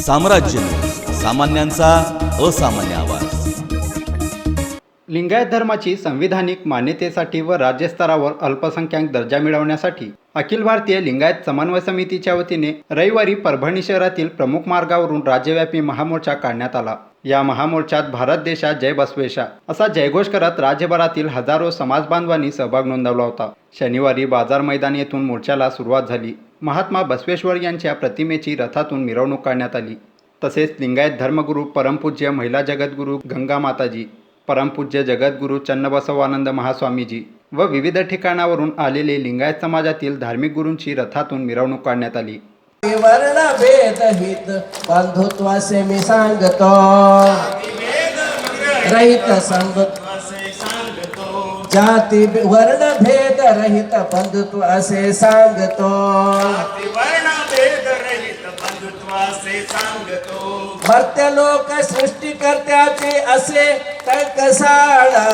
साम्राज्य सामान्यांचा असामान्य आवाज। लिंगायत धर्माची संविधानिक मान्यतेसाठी व राज्यस्तरावर अल्पसंख्याक दर्जा मिळवण्यासाठी अखिल भारतीय लिंगायत समन्वय समितीच्या वतीने रविवारी परभणी शहरातील प्रमुख मार्गावरून राज्यव्यापी महामोर्चा काढण्यात आला। या महामोर्चात भारत देशा जय बसवेशा असा जयघोष करत राज्यभरातील हजारो समाज बांधवांनी सहभाग नोंदवला होता। शनिवारी बाजार मैदान येथून मोर्चाला सुरुवात झाली। महात्मा बसवेश्वर यांच्या प्रतिमेची रथातून मिरवणूक काढण्यात आली। तसेच लिंगायत धर्मगुरू परमपूज्य महिला जगद्गुरू गंगा माताजी, परमपूज्य जगद्गुरू चन्नबसवानंद महास्वामीजी व विविध ठिकाणावरून आलेले लिंगायत समाजातील धार्मिक गुरूंची रथातून मिरवणूक काढण्यात आली। वर्ण भेद हित बंधुत्वासे मी सांगतो, रहित जाती वर्ण भेद रहित बंधुत्व असे सांगतो, मर्त्य लोक सृष्टीकर्त्याचे असे टंकसाळा,